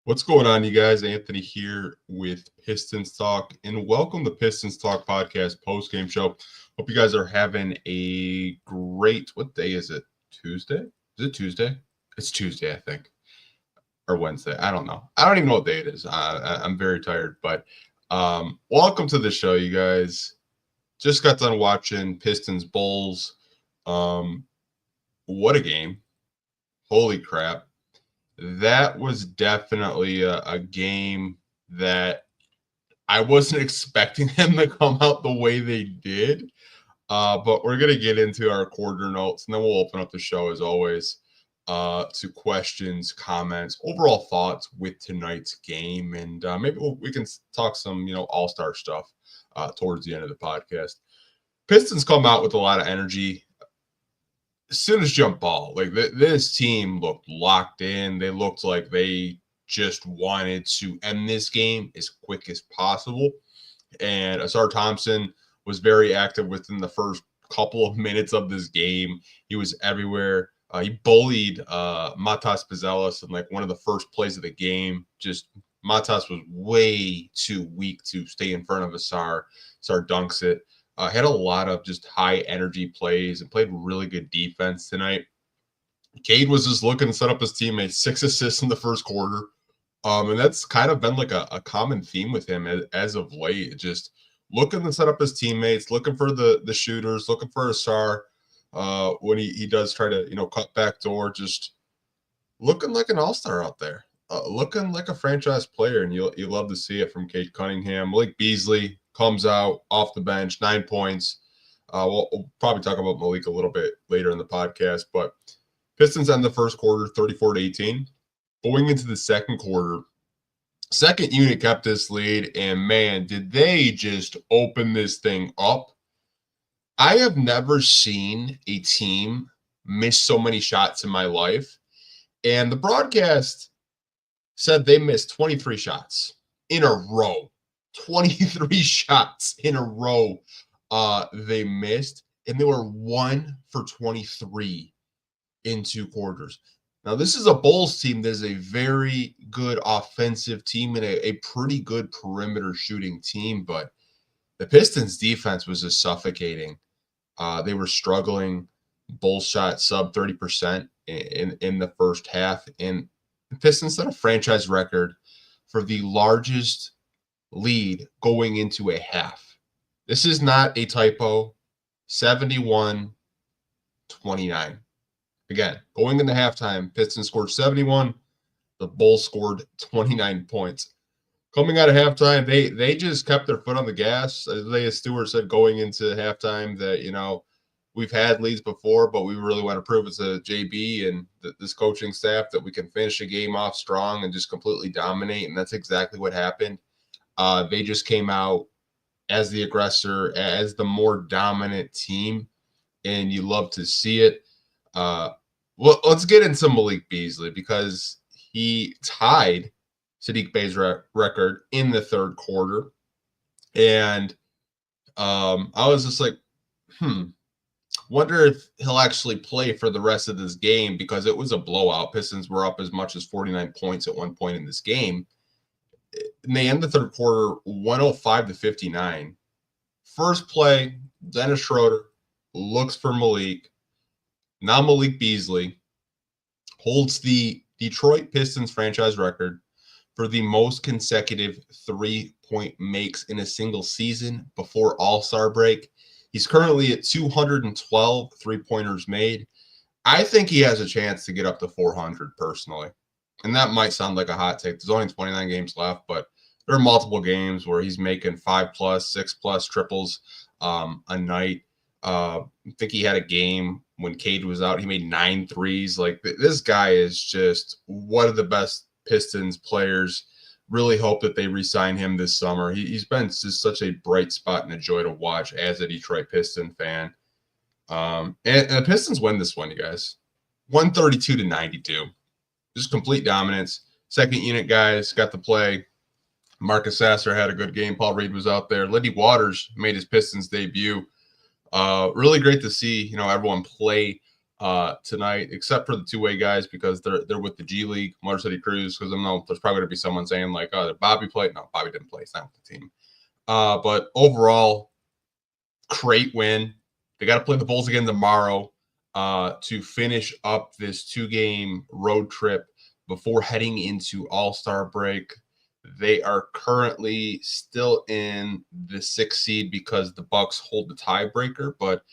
What's going on, you guys? Anthony here with Pistons Talk, and welcome to Pistons Talk Podcast Postgame Show. Hope you guys are having a great. What day is it? Tuesday? Is it Tuesday? It's Tuesday, I think, or Wednesday. I don't know. I don't even know what day it is. I'm very tired, but welcome to the show, you guys. Just got done watching Pistons Bulls. What a game! Holy crap! That was definitely a game that I wasn't expecting them to come out the way they did. But we're going to get into our quarter notes, and then we'll open up the show as always to questions, comments, overall thoughts with tonight's game. And maybe we can talk some, all-star stuff towards the end of the podcast. Pistons come out with a lot of energy. As soon as jump ball, like this team looked locked in. They looked like they just wanted to end this game as quick as possible. And Asar Thompson was very active within the first couple of minutes of this game. He was everywhere. He bullied Matas Pizelis in like one of the first plays of the game. Just Matas was way too weak to stay in front of Asar. Asar dunks it. Had a lot of just high energy plays and played really good defense tonight. Cade was just looking to set up his teammates, 6 assists in the first quarter. And that's kind of been like a common theme with him as of late. Just looking to set up his teammates, looking for the shooters, looking for Asar when he does try to, cut back door, just looking like an all-star out there. Looking like a franchise player, and you love to see it from Cade Cunningham. Malik Beasley comes out off the bench, 9 points. We'll probably talk about Malik a little bit later in the podcast, but Pistons end the first quarter 34-18. Going into the second quarter, second unit kept this lead, and man, did they just open this thing up. I have never seen a team miss so many shots in my life, and the broadcast said they missed 23 shots in a row. 23 shots in a row they missed, and they were 1 for 23 in 2 quarters. Now, this is a Bulls team that is a very good offensive team and a pretty good perimeter shooting team, but the Pistons defense was just suffocating. They were struggling. Bulls shot sub 30% in the first half, and the Pistons set a franchise record for the largest lead going into a half. This is not a typo. 71-29. Again, going into halftime, Pistons scored 71. The Bulls scored 29 points. Coming out of halftime, they just kept their foot on the gas. Isaiah Stewart said going into halftime that, we've had leads before, but we really want to prove it to JB and this coaching staff that we can finish a game off strong and just completely dominate, and that's exactly what happened. They just came out as the aggressor, as the more dominant team, and you love to see it. Well, let's get into Malik Beasley because he tied Sadiq Bey's record in the third quarter. And I was just like, wonder if he'll actually play for the rest of this game because it was a blowout. Pistons were up as much as 49 points at one point in this game. And they end the third quarter 105-59. First play, Dennis Schroeder looks for Malik. Now Malik Beasley holds the Detroit Pistons franchise record for the most consecutive three-point makes in a single season before All-Star break. He's currently at 212 three-pointers made. I think he has a chance to get up to 400 personally. And that might sound like a hot take. There's only 29 games left, but there are multiple games where he's making 5+, 6+ triples a night. I think he had a game when Cade was out. He made 9 threes. Like, this guy is just one of the best Pistons players. Really hope that they re-sign him this summer. He's been just such a bright spot and a joy to watch as a Detroit Piston fan. And the Pistons win this one, you guys. 132-92. Just complete dominance. Second unit guys got to play. Marcus Sasser had a good game. Paul Reed was out there. Lindy Waters made his Pistons debut. Really great to see, everyone play tonight, except for the two-way guys because they're with the G League, Motor City Cruise. Because I know there's probably going to be someone saying like, "Oh, did Bobby played?" No, Bobby didn't play. He's not with the team. But overall, great win. They got to play the Bulls again tomorrow to finish up this 2-game road trip before heading into All-Star break. They are currently still in the 6th seed because the Bucks hold the tiebreaker. But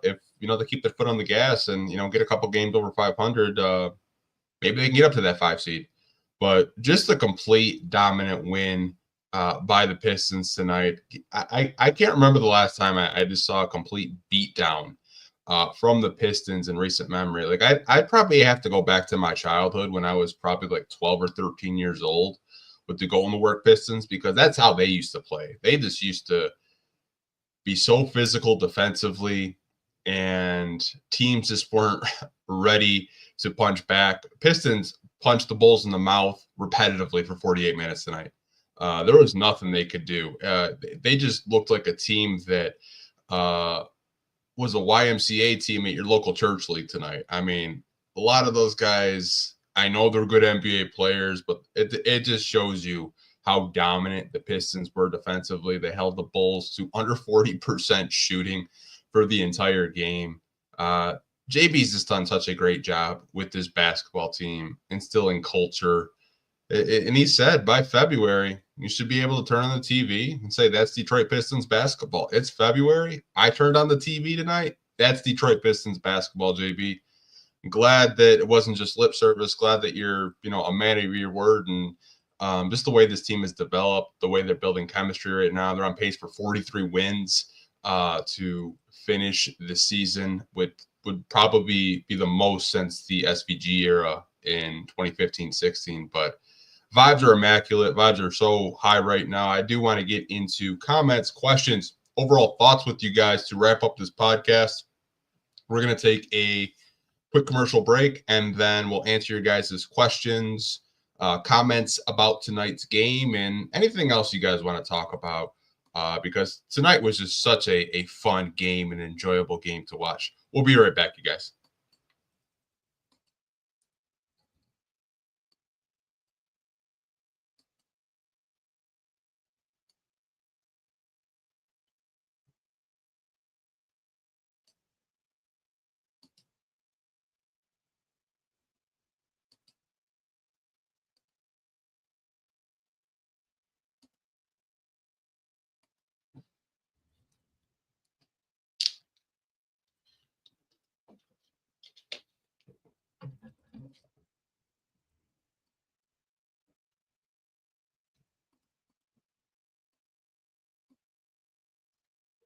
if they keep their foot on the gas and get a couple games over 500, maybe they can get up to that 5 seed. But just a complete dominant win by the Pistons tonight. I can't remember the last time I just saw a complete beatdown from the Pistons in recent memory. Like I'd probably have to go back to my childhood when I was probably like 12 or 13 years old with the Going to Work Pistons, because that's how they used to play. They just used to be so physical defensively, and teams just weren't ready to punch back. Pistons punched the Bulls in the mouth repetitively for 48 minutes tonight. There was nothing they could do. They just looked like a team that was a YMCA team at your local church league tonight. I mean, a lot of those guys, I know they're good NBA players, but it just shows you how dominant the Pistons were defensively. They held the Bulls to under 40% shooting for the entire game. JB's just done such a great job with this basketball team, instilling culture. And he said by February, you should be able to turn on the TV and say, that's Detroit Pistons basketball. It's February. I turned on the TV tonight. That's Detroit Pistons basketball, JB. I'm glad that it wasn't just lip service. Glad that you're, a man of your word. And just the way this team is developed, the way they're building chemistry right now. They're on pace for 43 wins to finish the season, would probably be the most since the SVG era in 2015-16. But vibes are immaculate. Vibes are so high right now. I do want to get into comments, questions, overall thoughts with you guys to wrap up this podcast. We're going to take a quick commercial break, and then we'll answer your guys' questions, comments about tonight's game, and anything else you guys want to talk about, because tonight was just such a fun game and enjoyable game to watch. We'll be right back, you guys.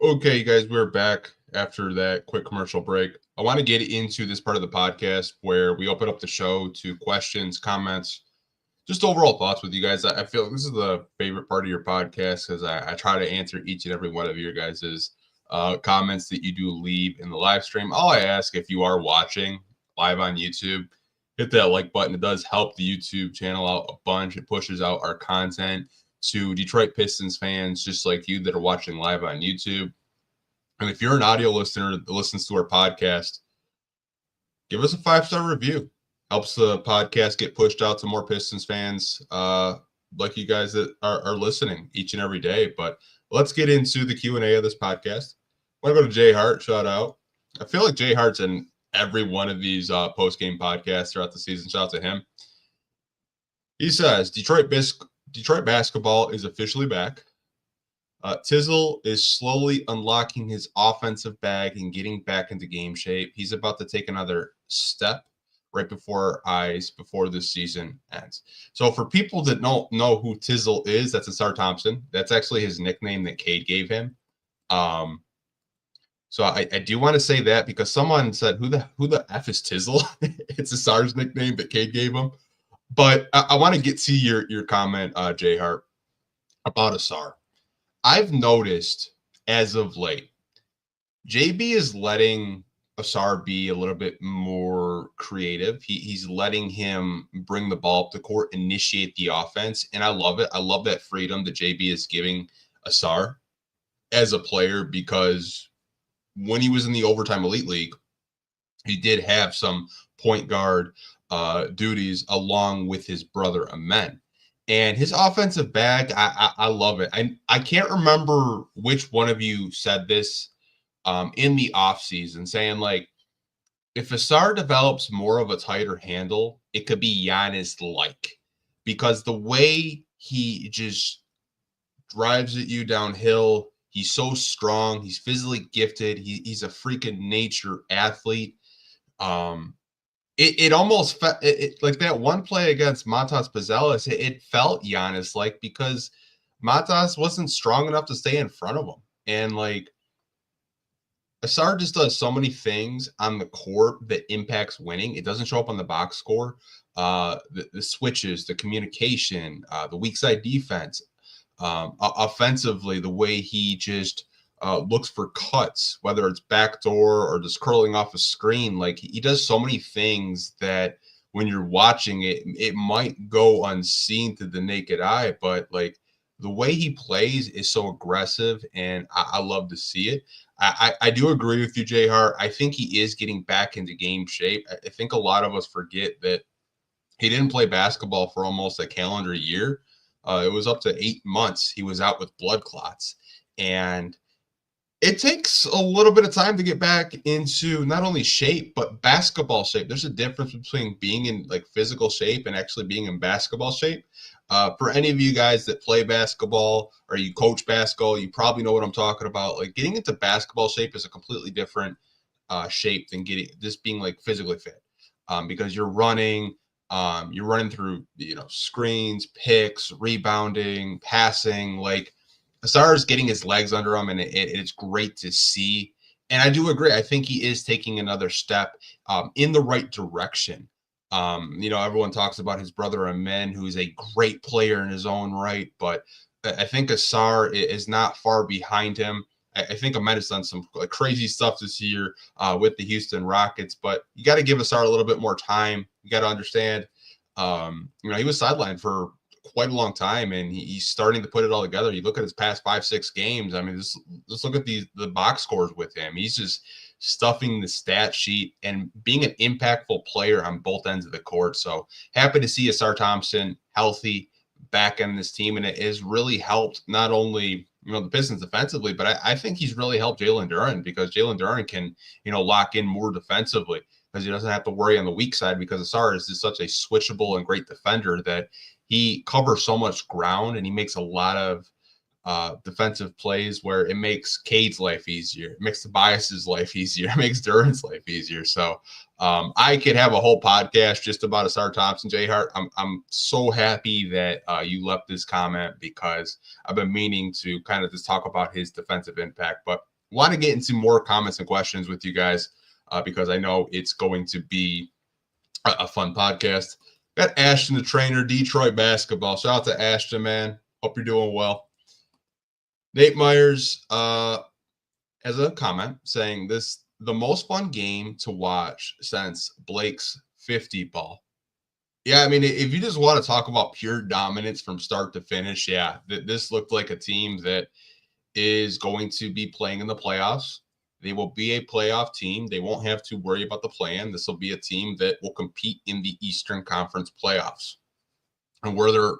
Okay, you guys, we're back after that quick commercial break. I want to get into this part of the podcast where we open up the show to questions, comments, just overall thoughts with you guys. I feel like this is the favorite part of your podcast because I try to answer each and every one of your guys' comments that you do leave in the live stream. All I ask, if you are watching live on YouTube, hit that like button. It does help the YouTube channel out a bunch. It pushes out our content to Detroit Pistons fans just like you that are watching live on YouTube. And if you're an audio listener that listens to our podcast, give us a 5-star review. Helps the podcast get pushed out to more Pistons fans like you guys that are listening each and every day. But let's get into the Q&A of this podcast. I want to go to Jay Hart, shout out. I feel like Jay Hart's in every one of these post-game podcasts throughout the season. Shout out to him. He says, Detroit basketball is officially back. Tizzle is slowly unlocking his offensive bag and getting back into game shape. He's about to take another step right before our eyes before this season ends. So for people that don't know who Tizzle is, that's Asar Thompson. That's actually his nickname that Cade gave him. So I do want to say that because someone said, who the F is Tizzle? It's Asar's nickname that Cade gave him. But I want to get to your comment, Jay Hart, about Asar. I've noticed as of late, JB is letting Asar be a little bit more creative. He's letting him bring the ball up the court, initiate the offense, and I love it. I love that freedom that JB is giving Asar as a player, because when he was in the Overtime Elite League, he did have some point guard duties along with his brother Amen. And his offensive bag, I love it. I can't remember which one of you said this in the offseason, saying like, if Asar develops more of a tighter handle, it could be Giannis like, because the way he just drives at you downhill, he's so strong, he's physically gifted, he's a freaking nature athlete. Um, it almost like that one play against Matas Pazelis, it felt Giannis like, because Matas wasn't strong enough to stay in front of him. And like, Asar just does so many things on the court that impacts winning. It doesn't show up on the box score. The switches, the communication, the weak side defense, offensively, the way he just looks for cuts, whether it's backdoor or just curling off a screen. Like, he does so many things that when you're watching it, it might go unseen to the naked eye, but like, the way he plays is so aggressive, and I love to see it. I do agree with you, Jay Hart. I think he is getting back into game shape. I think a lot of us forget that he didn't play basketball for almost a calendar year. It was up to 8 months. He was out with blood clots. And it takes a little bit of time to get back into not only shape, but basketball shape. There's a difference between being in like physical shape and actually being in basketball shape. For any of you guys that play basketball or you coach basketball, you probably know what I'm talking about. Like, getting into basketball shape is a completely different shape than getting just being like physically fit, because you're running through, screens, picks, rebounding, passing. Like, Asar is getting his legs under him, and it's great to see. And I do agree. I think he is taking another step in the right direction. Everyone talks about his brother Amen, who's a great player in his own right, but I think Asar is not far behind him. I think Amen has done some crazy stuff this year with the Houston Rockets, but you got to give Asar a little bit more time. You got to understand, he was sidelined for quite a long time, and he's starting to put it all together. You look at his past 5-6 games. I mean, let's look at the box scores with him. He's just stuffing the stat sheet and being an impactful player on both ends of the court. So happy to see Asar Thompson healthy back in this team, and it has really helped not only the Pistons defensively, but I think he's really helped Jalen Duren, because Jalen Duren can lock in more defensively, because he doesn't have to worry on the weak side, because Asar is just such a switchable and great defender that he covers so much ground, and he makes a lot of defensive plays where it makes Cade's life easier, it makes Tobias's life easier, it makes Duran's life easier. So I could have a whole podcast just about Asar Thompson. Jay Hart, I'm so happy that you left this comment, because I've been meaning to kind of just talk about his defensive impact, but want to get into more comments and questions with you guys because I know it's going to be a fun podcast. Got Ashton, the trainer, Detroit basketball. Shout out to Ashton, man. Hope you're doing well. Nate Myers has a comment saying this the most fun game to watch since Blake's 50 ball. Yeah, I mean, if you just want to talk about pure dominance from start to finish, yeah, this looked like a team that is going to be playing in the playoffs. They will be a playoff team. They won't have to worry about the play-in. This will be a team that will compete in the Eastern Conference playoffs. And where they're,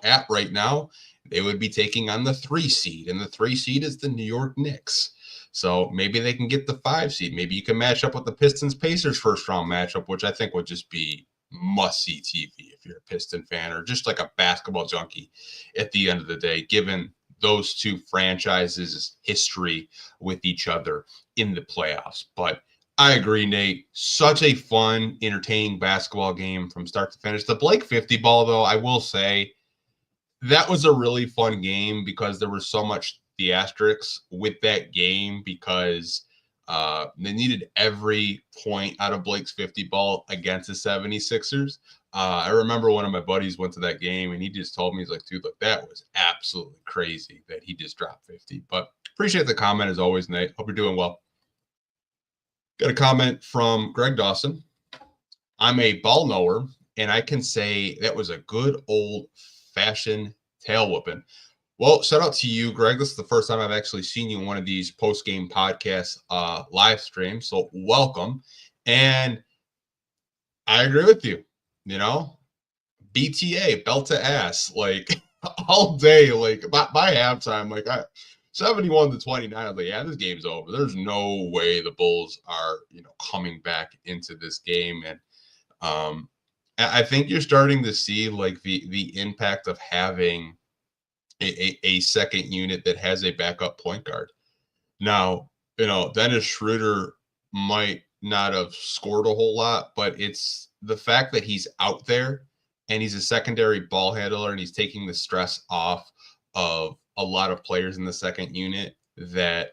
at right now, they would be taking on the 3 seed, and the 3 seed is the New York Knicks. So maybe they can get the 5 seed. Maybe you can match up with the Pistons Pacers first round matchup, which I think would just be must-see TV if you're a Piston fan or just like a basketball junkie at the end of the day, given those two franchises' history with each other in the playoffs. But I agree, Nate. Such a fun, entertaining basketball game from start to finish. The Blake 50 ball, though, I will say that was a really fun game because there was so much theatrics with that game, because they needed every point out of Blake's 50 ball against the 76ers. I remember one of my buddies went to that game, and he just told me, he's like, dude, look, that was absolutely crazy that he just dropped 50. But appreciate the comment as always, Nate. Hope you're doing well. Got a comment from Greg Dawson. I'm a ball knower, and I can say that was a good old-fashioned tail whooping. Well, shout out to you, Greg. This is the first time I've actually seen you in one of these post-game podcast live streams, so welcome. And I agree with you. You know, BTA, belt to ass, like all day. Like by halftime, like 71-29. I was like, yeah, this game's over. There's no way the Bulls are, coming back into this game. And I think you're starting to see like the impact of having a second unit that has a backup point guard. Now, Dennis Schroeder might not have scored a whole lot, but it's the fact that he's out there and he's a secondary ball handler and he's taking the stress off of a lot of players in the second unit that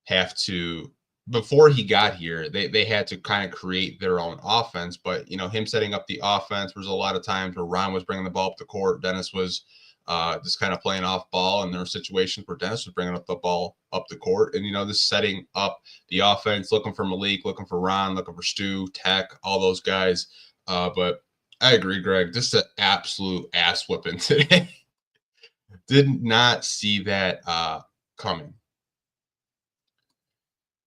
have to, before he got here, they had to kind of create their own offense. But, him setting up the offense, there was a lot of times where Ron was bringing the ball up the court. Dennis was just kind of playing off ball. And there were situations where Dennis was bringing up the ball up the court. And, just setting up the offense, looking for Malik, looking for Ron, looking for Stu, Tech, all those guys. But I agree, Greg, just an absolute ass whipping today. Did not see that coming.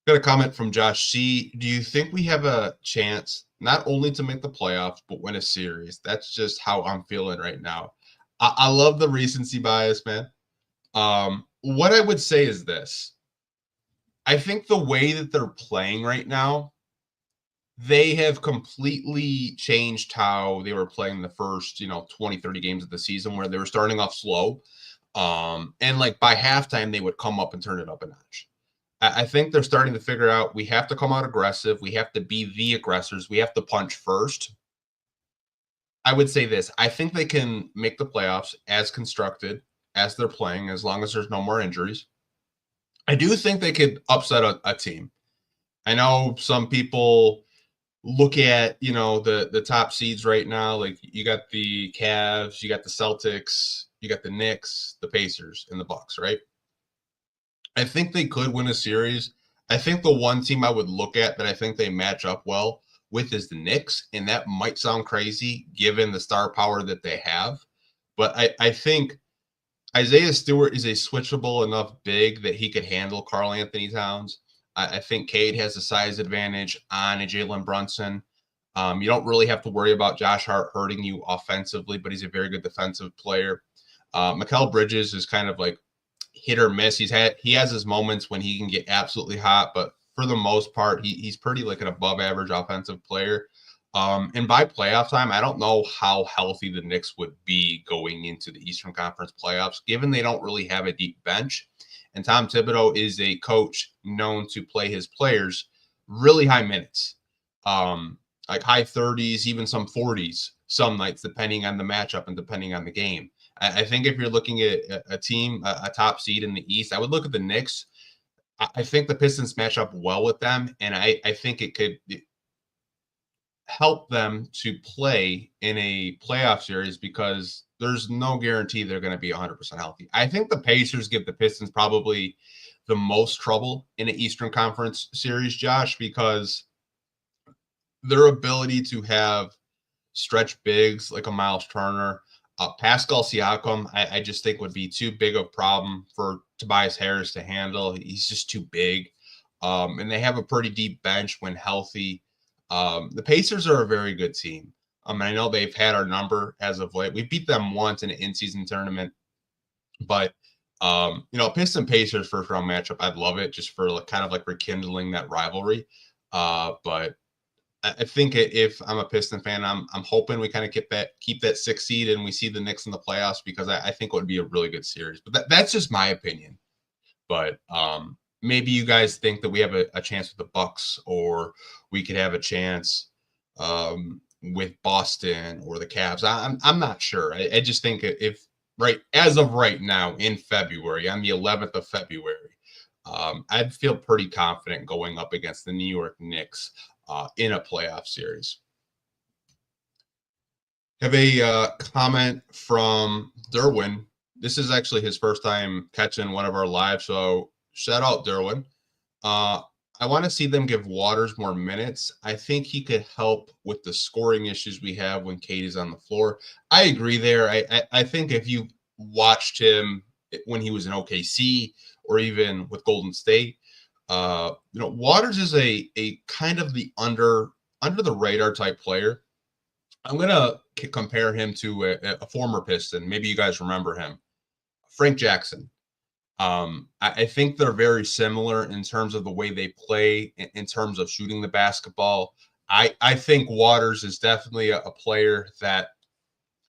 Got a comment from Josh C. Do you think we have a chance not only to make the playoffs, but win a series? That's just how I'm feeling right now. I love the recency bias, man. What I would say is this. I think the way that they're playing right now, they have completely changed how they were playing the first, 20, 30 games of the season, where they were starting off slow. And like by halftime, they would come up and turn it up a notch. I think they're starting to figure out we have to come out aggressive. We have to be the aggressors. We have to punch first. I would say this. I think they can make the playoffs as constructed as they're playing, as long as there's no more injuries. I do think they could upset a team. I know some people look at, the top seeds right now. Like you got the Cavs, you got the Celtics, you got the Knicks, the Pacers, and the Bucks, right? I think they could win a series. I think the one team I would look at that I think they match up well with is the Knicks, and that might sound crazy given the star power that they have. But I think Isaiah Stewart is a switchable enough big that he could handle Karl Anthony Towns. I think Cade has a size advantage on a Jalen Brunson. You don't really have to worry about Josh Hart hurting you offensively, but he's a very good defensive player. Mikal Bridges is kind of like hit or miss. He has his moments when he can get absolutely hot, but for the most part, he's pretty like an above average offensive player. And by playoff time, I don't know how healthy the Knicks would be going into the Eastern Conference playoffs, given they don't really have a deep bench. And Tom Thibodeau is a coach known to play his players really high minutes, like high 30s, even some 40s, some nights, depending on the matchup and depending on the game. I think if you're looking at a team, a top seed in the East, I would look at the Knicks. I think the Pistons match up well with them, and I think it could help them to play in a playoff series because there's no guarantee they're going to be 100% healthy. I think the Pacers give the Pistons probably the most trouble in an Eastern Conference series, Josh, because their ability to have stretch bigs like a Miles Turner, Pascal Siakam, I just think would be too big of a problem for Tobias Harris to handle. He's just too big. And they have a pretty deep bench when healthy. The Pacers are a very good team. I know they've had our number as of late. We beat them once in an in-season tournament. But, Piston Pacers first round matchup, I'd love it just for kind of like rekindling that rivalry. But I think if I'm a Piston fan, I'm hoping we kind of keep that 6th seed and we see the Knicks in the playoffs because I think it would be a really good series. But that's just my opinion. But maybe you guys think that we have a chance with the Bucks, or we could have a chance with Boston or the Cavs. I'm not sure. I just think if as of right now in February, on the 11th of February, I'd feel pretty confident going up against the New York Knicks in a playoff series. Have a comment from Derwin. This is actually his first time catching one of our lives, so shout out Derwin. I want to see them give Waters more minutes. I think he could help with the scoring issues we have when Cade is on the floor. I agree there. I think if you watched him when he was in OKC or even with Golden State, Waters is a kind of the under the radar type player. I'm gonna compare him to a former Piston. Maybe you guys remember him, Frank Jackson. I think they're very similar in terms of the way they play, in terms of shooting the basketball. I think Waters is definitely a player that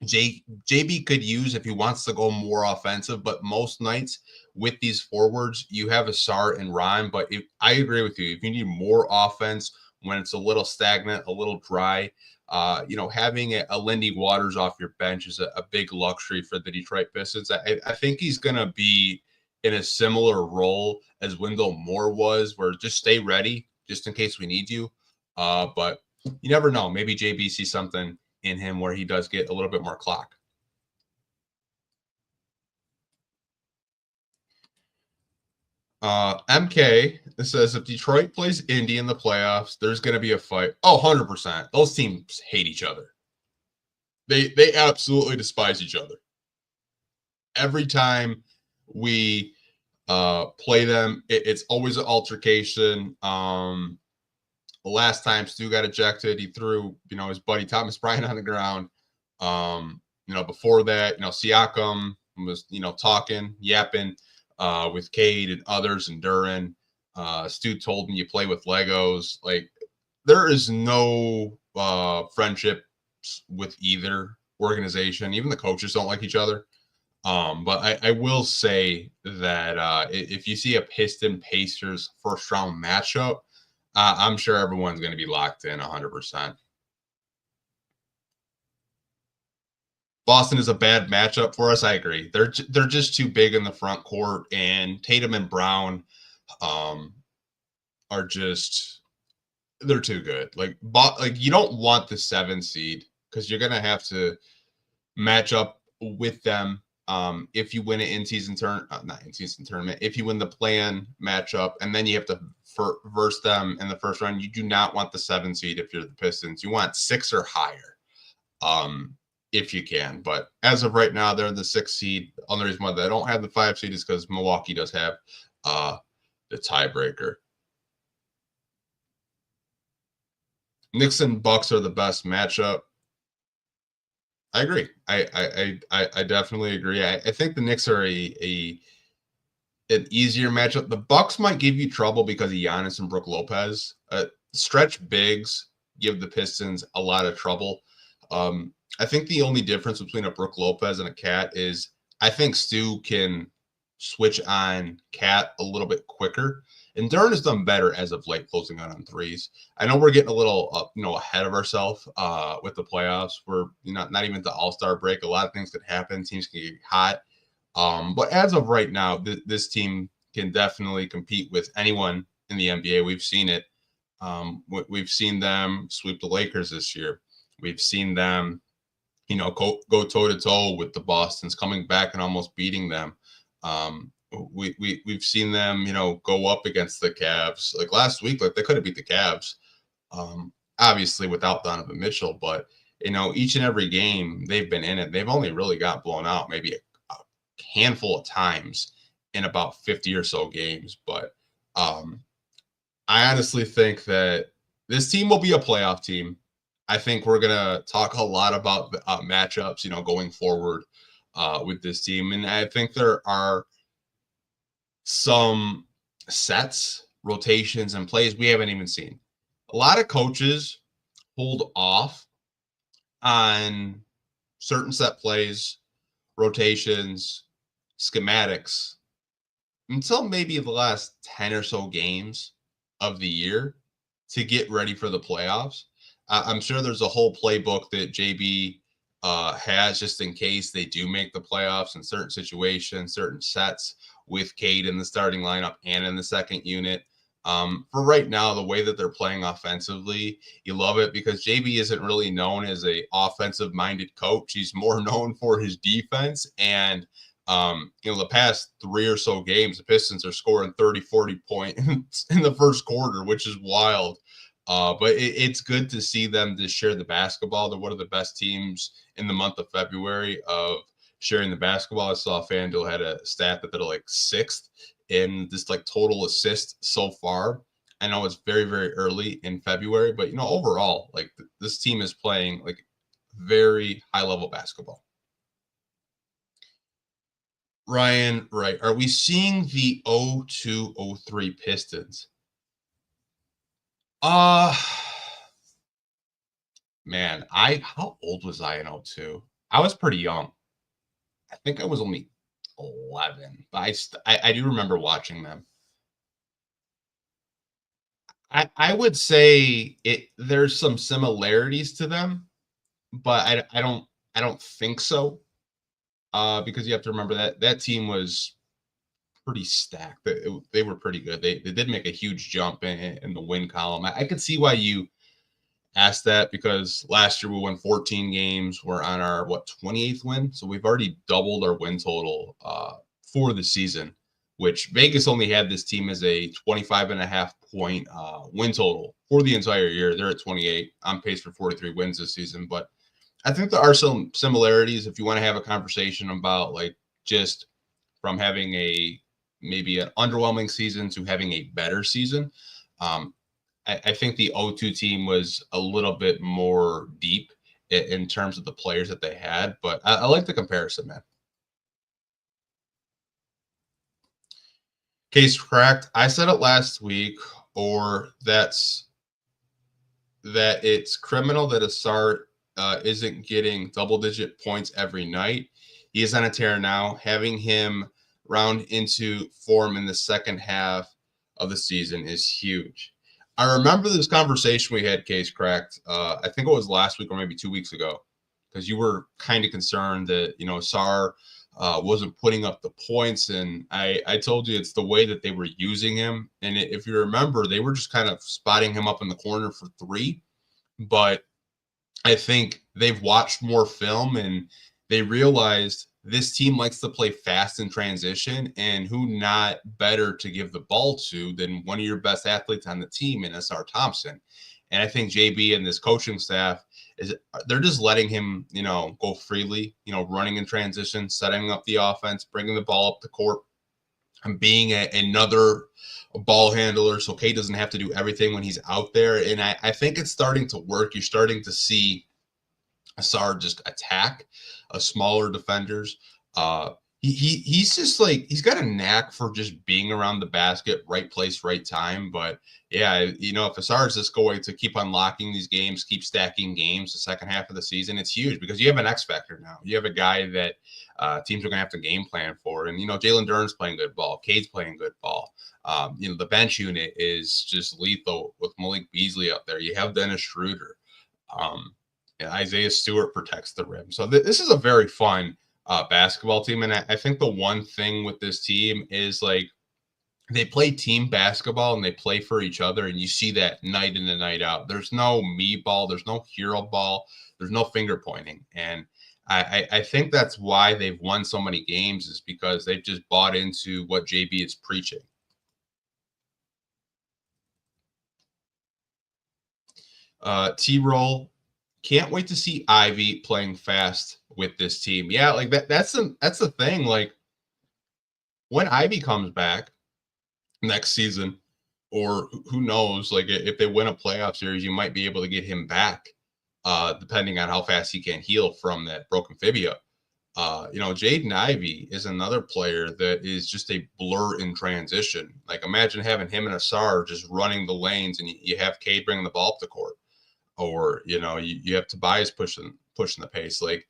JB could use if he wants to go more offensive, but most nights with these forwards, you have a Sar and Rhyme. But I agree with you. If you need more offense when it's a little stagnant, a little dry, having a Lindy Waters off your bench is a big luxury for the Detroit Pistons. I think he's going to be in a similar role as Wendell Moore was, where just stay ready just in case we need you. But you never know. Maybe JB sees something in him where he does get a little bit more clock. MK says if Detroit plays Indy in the playoffs, there's going to be a fight. Oh, 100%. Those teams hate each other. They absolutely despise each other. Every time we play them, it's always an altercation. The last time Stu got ejected, he threw, his buddy Thomas Bryant on the ground. Before that, Siakam was, talking, yapping with Cade and others and Duran. Stu told me you play with Legos. Like, there is no friendship with either organization. Even the coaches don't like each other. But I will say that if you see a Piston Pacers first round matchup, I'm sure everyone's going to be locked in 100%. Boston is a bad matchup for us. I agree. They're just too big in the front court, and Tatum and Brown are just they're too good. Like you don't want the 7 seed because you're going to have to match up with them if you win an in-season not in-season tournament, if you win the play-in matchup, and then you have to verse them in the first round. You do not want the 7 seed if you're the Pistons. You want 6 or higher, if you can. But as of right now, they're in the 6 seed. The only reason why they don't have the 5 seed is because Milwaukee does have the tiebreaker. Knicks and Bucks are the best matchup. I agree. I definitely agree. I think the Knicks are an easier matchup. The Bucks might give you trouble because of Giannis and Brook Lopez. Stretch bigs give the Pistons a lot of trouble. I think the only difference between a Brook Lopez and a Cat is I think Stu can switch on Cat a little bit quicker. And Duran has done better as of late closing out on threes. I know we're getting a little, ahead of ourselves with the playoffs. We're not even the All-Star break. A lot of things could happen. Teams can get hot. But as of right now, this team can definitely compete with anyone in the NBA. We've seen it. We've seen them sweep the Lakers this year. We've seen them, go toe-to-toe with the Bostons, coming back and almost beating them. We've seen them, go up against the Cavs. Like last week, like they could have beat the Cavs, obviously without Donovan Mitchell. But, each and every game they've been in it, they've only really got blown out maybe a handful of times in about 50 or so games. But I honestly think that this team will be a playoff team. I think we're going to talk a lot about matchups, going forward with this team. And I think there are some sets, rotations, and plays we haven't even seen. A lot of coaches hold off on certain set plays, rotations, schematics until maybe the last 10 or so games of the year to get ready for the playoffs. I'm sure there's a whole playbook that JB has just in case they do make the playoffs in certain situations, certain sets with Cade in the starting lineup and in the second unit. For right now, the way that they're playing offensively, you love it because JB isn't really known as a offensive-minded coach. He's more known for his defense. And, the past 3 or so games, the Pistons are scoring 30, 40 points in the first quarter, which is wild. But it's good to see them just share the basketball. They're one of the best teams in the month of February of sharing the basketball. I saw FanDuel had a stat that they're like 6th in this like total assists so far. I know it's very, very early in February, but overall, like this team is playing like very high level basketball. Ryan, right. Are we seeing the 02-03 Pistons? Uh Man, how old was I in 02? I was pretty young. I think I was only 11, but I do remember watching them. I would say there's some similarities to them, but I don't think so. Because you have to remember that that team was pretty stacked. They were pretty good. They did make a huge jump in the win column. I could see why you asked that because last year we won 14 games. We're on our 28th win, so we've already doubled our win total for the season. Which Vegas only had this team as a 25.5 point win total for the entire year. They're at 28. I'm paced for 43 wins this season, but I think there are some similarities if you want to have a conversation about like just from having maybe an underwhelming season to having a better season. Um, I think the 0-2 team was a little bit more deep in terms of the players that they had, but I like the comparison, man. Case cracked. I said it last week, or that it's criminal that Asar isn't getting double-digit points every night. He is on a tear now. Having him round into form in the second half of the season is huge. I remember this conversation we had, Case Cracked. I think it was last week or maybe 2 weeks ago, because you were kind of concerned that Sar wasn't putting up the points, and I told you it's the way that they were using him. And if you remember, they were just kind of spotting him up in the corner for three, but I think they've watched more film and they realized this team likes to play fast in transition, and who not better to give the ball to than one of your best athletes on the team in SR Thompson. And I think JB and this coaching staff they're just letting him, go freely, running in transition, setting up the offense, bringing the ball up the court, and being another ball handler so Kate doesn't have to do everything when he's out there. And I think it's starting to work. You're starting to see Asar just attack smaller defenders. He's just like he's got a knack for just being around the basket, right place, right time. But yeah, if Asar is just going to keep unlocking these games, keep stacking games the second half of the season, it's huge because you have an X factor now. You have a guy that teams are going to have to game plan for, and Jalen Duren's playing good ball, Cade's playing good ball. The bench unit is just lethal with Malik Beasley out there. You have Dennis Schroeder. Isaiah Stewart protects the rim. So this is a very fun basketball team. And I think the one thing with this team is like they play team basketball and they play for each other. And you see that night in and night out. There's no me ball. There's no hero ball. There's no finger pointing. And I think that's why they've won so many games is because they've just bought into what JB is preaching. T-Roll. Can't wait to see Ivy playing fast with this team. Yeah, like that's the thing. Like when Ivy comes back next season, or who knows, like if they win a playoff series, you might be able to get him back, depending on how fast he can heal from that broken fibia. Jaden Ivey is another player that is just a blur in transition. Like imagine having him and Asar just running the lanes, and you have Cade bringing the ball up the court. Or you have Tobias pushing the pace. Like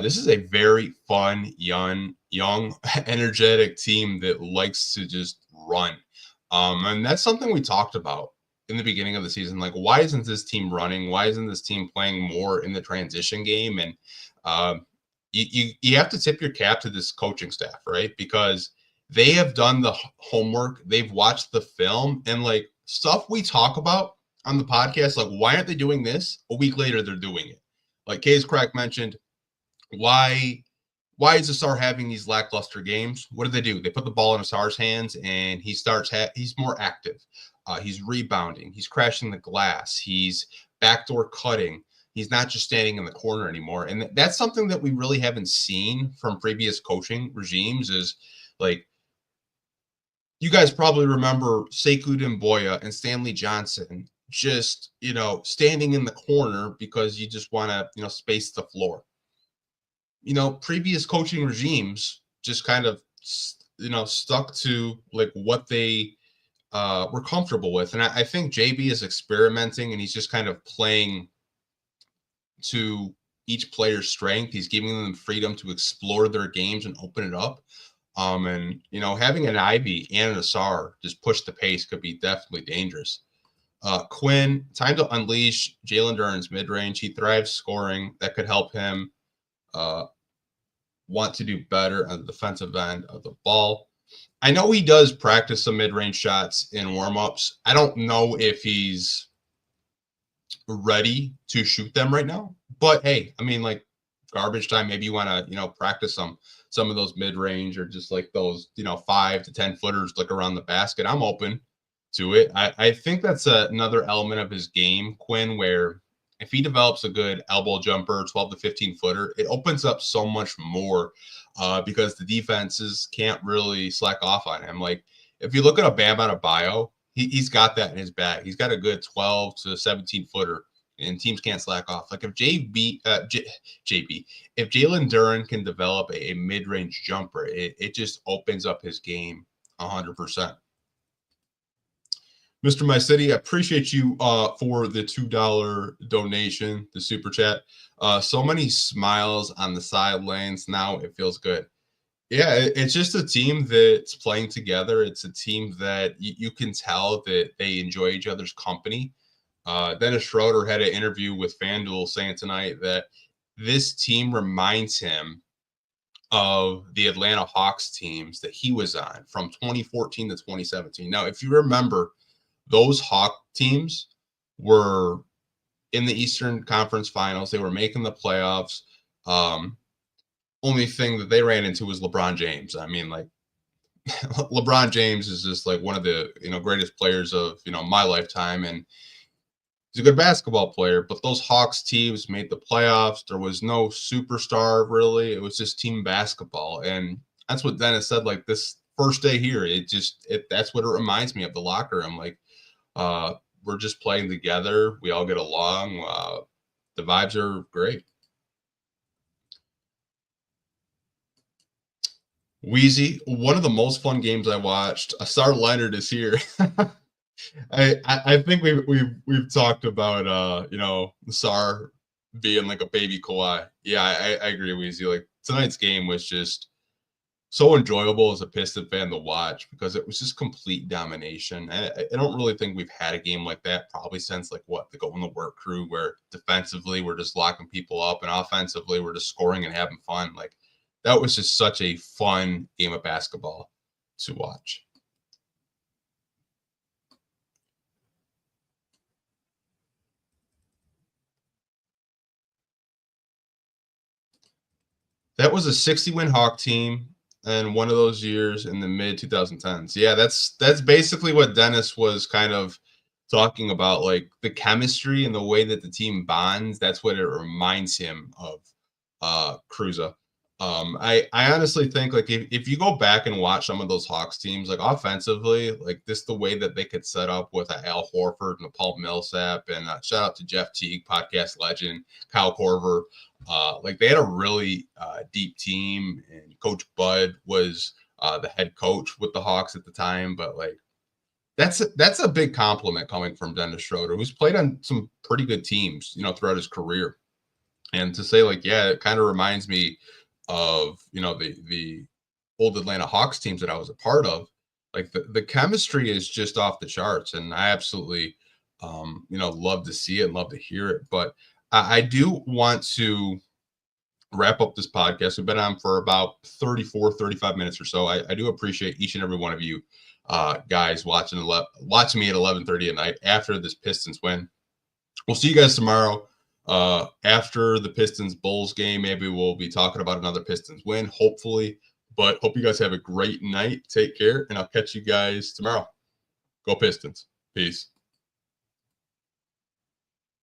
this is a very fun, young, energetic team that likes to just run. And that's something we talked about in the beginning of the season. Like, why isn't this team running? Why isn't this team playing more in the transition game? And you have to tip your cap to this coaching staff, right? Because they have done the homework. They've watched the film and like stuff we talk about on the podcast, like why aren't they doing this? A week later, they're doing it. Like Kay's Crack mentioned, why is Asar having these lackluster games? What do? They put the ball in Asar's hands, and he starts. He's more active. He's rebounding. He's crashing the glass. He's backdoor cutting. He's not just standing in the corner anymore. And that's something that we really haven't seen from previous coaching regimes is like, you guys probably remember Sekou Demboya and Stanley Johnson just, standing in the corner because you just want to, space the floor. Previous coaching regimes just kind of, stuck to like what they were comfortable with. And I think JB is experimenting and he's just kind of playing to each player's strength. He's giving them freedom to explore their games and open it up. And having an Ivy and an Asar just push the pace could be definitely dangerous. Quinn, time to unleash Jalen Duren's mid-range. He thrives scoring. That could help him want to do better on the defensive end of the ball. I know he does practice some mid-range shots in warm-ups. I don't know if he's ready to shoot them right now. But hey, I mean, like garbage time, maybe you want to, practice some of those mid-range or just like those, 5 to 10 footers like around the basket. I'm open to it. I think that's another element of his game, Quinn, where if he develops a good elbow jumper, 12 to 15 footer, it opens up so much more because the defenses can't really slack off on him. Like if you look at a Bam Adebayo, he's got that in his bag. He's got a good 12 to 17 footer and teams can't slack off. Like if if Jalen Duren can develop a mid-range jumper, it just opens up his game 100%. Mr. My City, I appreciate you for the $2 donation, the super chat. So many smiles on the sidelines now. It feels good. Yeah, it's just a team that's playing together. It's a team that you can tell that they enjoy each other's company. Dennis Schroeder had an interview with FanDuel saying tonight that this team reminds him of the Atlanta Hawks teams that he was on from 2014 to 2017. Now, if you remember, those Hawk teams were in the Eastern Conference Finals. They were making the playoffs. Only thing that they ran into was LeBron James. I mean, like LeBron James is just like one of the greatest players of my lifetime, and he's a good basketball player. But those Hawks teams made the playoffs. There was no superstar really. It was just team basketball, and that's what Dennis said. Like this first day here, that's what it reminds me of, the locker room. Like we're just playing together. We all get along. The vibes are great. Wheezy, one of the most fun games I watched. Asar Leonard is here. I think we've talked about Asar being like a baby Kawhi. Yeah, I agree, Wheezy. Like tonight's game was just so enjoyable as a Piston fan to watch because it was just complete domination. And I don't really think we've had a game like that probably since like the Go in the Work crew, where defensively we're just locking people up and offensively we're just scoring and having fun. Like that was just such a fun game of basketball to watch. That was a 60-win Hawk team and one of those years in the mid 2010s. Yeah, that's basically what Dennis was kind of talking about, like the chemistry and the way that the team bonds. That's what it reminds him of, Cruza. I honestly think like if you go back and watch some of those Hawks teams, like offensively, like this the way that they could set up with Al Horford and Paul Millsap, and shout out to Jeff Teague, podcast legend, Kyle Korver. Like they had a really deep team, and Coach Bud was the head coach with the Hawks at the time. But like that's a big compliment coming from Dennis Schroeder, who's played on some pretty good teams, throughout his career. And to say like, yeah, it kind of reminds me of the old Atlanta Hawks teams that I was a part of. Like the chemistry is just off the charts, and I absolutely love to see it and love to hear it. But I do want to wrap up this podcast. We've been on for about 35 minutes or so. I do appreciate each and every one of you guys watching me at 11:30 at night after this Pistons win. We'll see you guys tomorrow. After the Pistons Bulls game, maybe we'll be talking about another Pistons win, hopefully. But hope you guys have a great night. Take care, and I'll catch you guys tomorrow. Go Pistons. Peace.